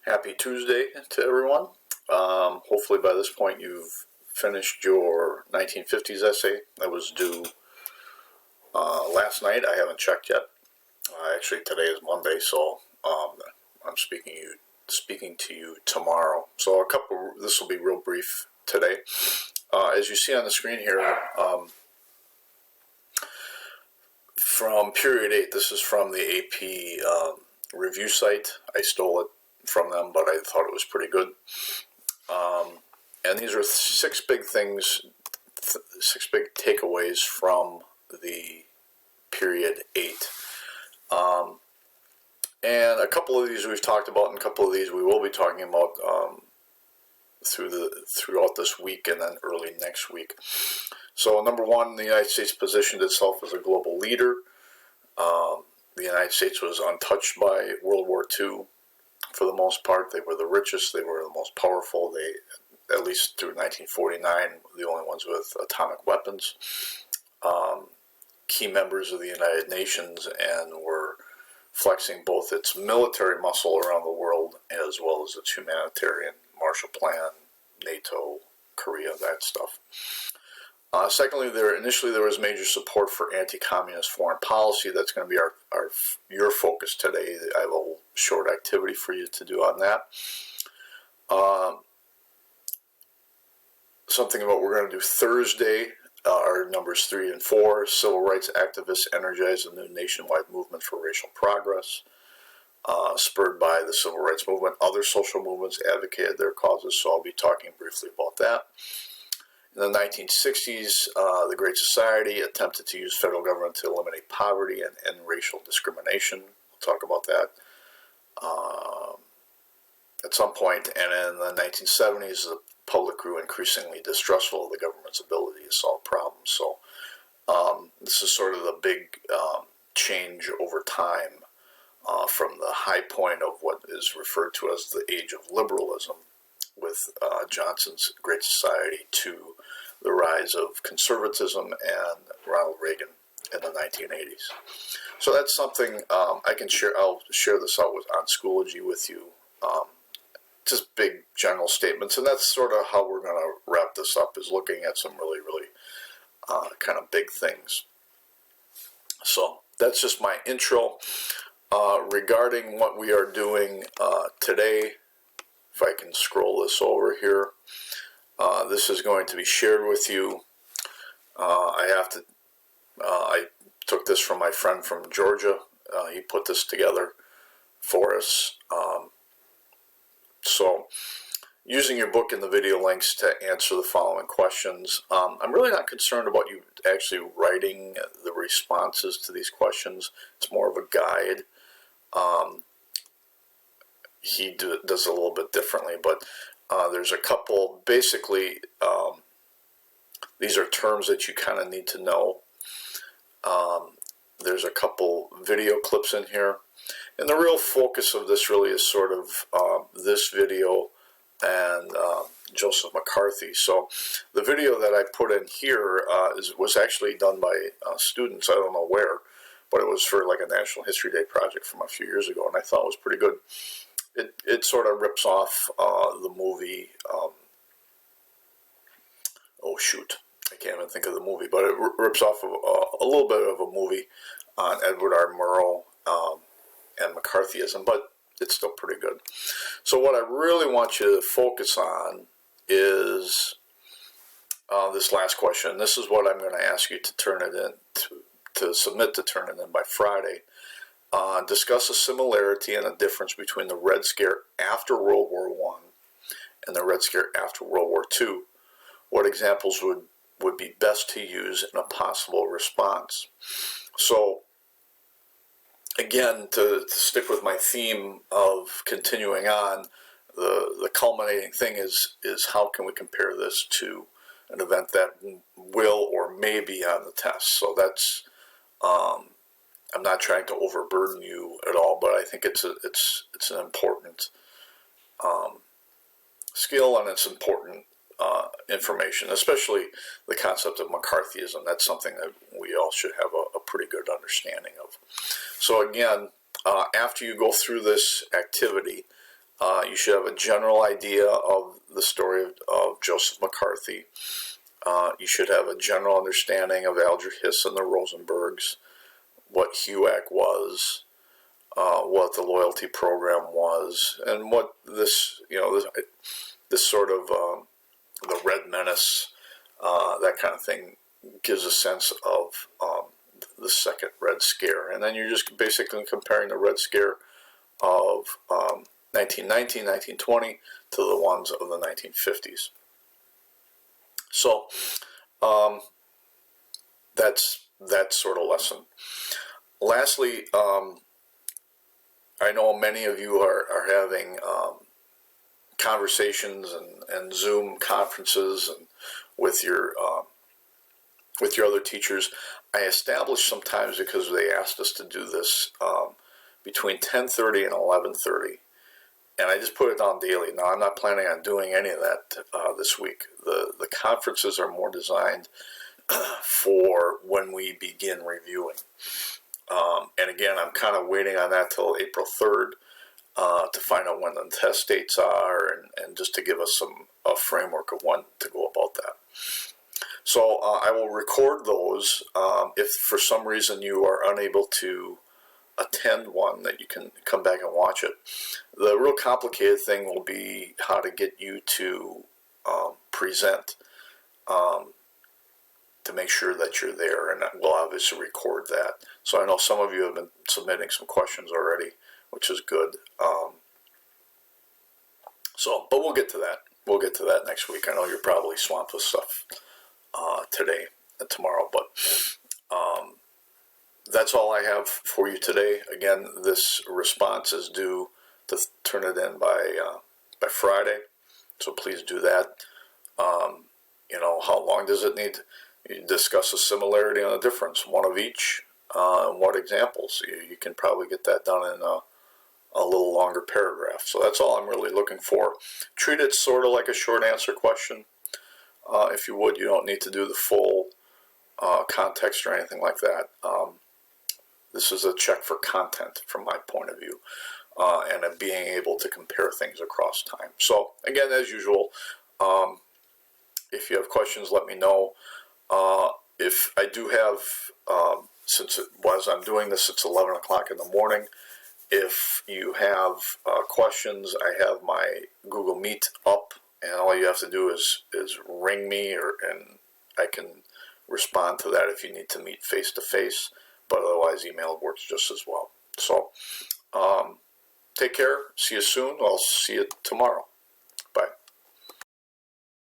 Happy Tuesday to everyone. Hopefully by this point you've finished your 1950s essay that was due last night. I haven't checked yet. Actually, today is Monday, so I'm speaking to you tomorrow. So this will be real brief today. As you see on the screen here, from Period 8, this is from the AP review site. I stole it from them, but I thought it was pretty good. And these are six big things, six big takeaways from the Period 8. And a couple of these we've talked about, and a couple of these we will be talking about throughout this week and then early next week. So number one, the United States positioned itself as a global leader. The United States was untouched by World War II for the most part. They were the richest, they were the most powerful. They, at least through 1949, the only ones with atomic weapons. Key members of the United Nations, and were flexing both its military muscle around the world as well as its humanitarian, Marshall Plan, NATO, Korea, that stuff. Secondly, initially there was major support for anti-communist foreign policy. That's going to be your focus today. I have a short activity for you to do on that. Something about what we're going to do Thursday are numbers 3 and 4. Civil rights activists energize a new nationwide movement for racial progress. Spurred by the civil rights movement, other social movements advocated their causes, so I'll be talking briefly about that. In the 1960s, the Great Society attempted to use federal government to eliminate poverty and end racial discrimination. We'll talk about that at some point. And in the 1970s, the public grew increasingly distrustful of the government's ability to solve problems. So this is sort of the big change over time from the high point of what is referred to as the age of liberalism with Johnson's Great Society to the rise of conservatism and Ronald Reagan in the 1980s. So that's something I can share. I'll share this out on Schoology with you. Just big general statements, and that's sort of how we're going to wrap this up, is looking at some really kind of big things. So that's just my intro. Regarding what we are doing today, if I can scroll this over here, this is going to be shared with you. I took this from my friend from Georgia. He put this together for us. So, using your book and the video links to answer the following questions. I'm really not concerned about you actually writing the responses to these questions. It's more of a guide. He does a little bit differently, but there's a couple, basically, these are terms that you kind of need to know. There's a couple video clips in here. And the real focus of this really is sort of this video and Joseph McCarthy. So the video that I put in here was actually done by students, I don't know where, but it was for like a National History Day project from a few years ago, and I thought it was pretty good. It sort of rips off the movie, oh shoot, I can't even think of the movie, but it rips off of, a little bit of a movie on Edward R. Murrow and McCarthyism, but it's still pretty good. So what I really want you to focus on is this last question. This is what I'm going to ask you to turn it in, to submit to turn it in by Friday. Discuss a similarity and a difference between the Red Scare after World War I and the Red Scare after World War II. What examples would be best to use in a possible response? So, again, to stick with my theme of continuing on, the culminating thing is how can we compare this to an event that will or may be on the test. So that's, I'm not trying to overburden you at all, but I think it's an important skill, and it's important information, especially the concept of McCarthyism. That's something that we all should have a pretty good understanding of. So again, after you go through this activity, You should have a general idea of the story of Joseph McCarthy. You should have a general understanding of Alger Hiss and the Rosenbergs, what HUAC was, what the loyalty program was, and what this, this sort of the Red Menace, that kind of thing, gives a sense of the second Red Scare. And then you're just basically comparing the Red Scare of 1919, 1920 to the ones of the 1950s. So that's that sort of lesson. Lastly, I know many of you are having conversations and Zoom conferences and with your other teachers. I established sometimes, because they asked us to do this, between 10:30 and 11:30, and I just put it on daily. Now, I'm not planning on doing any of that this week. The conferences are more designed for when we begin reviewing. And again, I'm kind of waiting on that till April 3rd to find out when the test dates are, and just to give us a framework of when to go about that. So I will record those. If for some reason you are unable to attend one, that you can come back and watch it. The real complicated thing will be how to get you to present, to make sure that you're there, and we'll obviously record that. So I know some of you have been submitting some questions already, which is good. But we'll get to that. We'll get to that next week. I know you're probably swamped with stuff today and tomorrow, but that's all I have for you today. Again, this response is due to turn it in by Friday, so please do that. How long does it need? You discuss the similarity and the difference, one of each, and what examples. You can probably get that done in a little longer paragraph. So that's all I'm really looking for. Treat it sort of like a short answer question. If you would, you don't need to do the full context or anything like that. This is a check for content from my point of view, and of being able to compare things across time. So again, as usual, if you have questions, let me know. If I do have, since I'm doing this, it's 11 o'clock in the morning. If you have questions, I have my Google Meet up, and all you have to do is ring me, and I can respond to that if you need to meet face to face. But otherwise, email works just as well. So take care. See you soon. I'll see you tomorrow.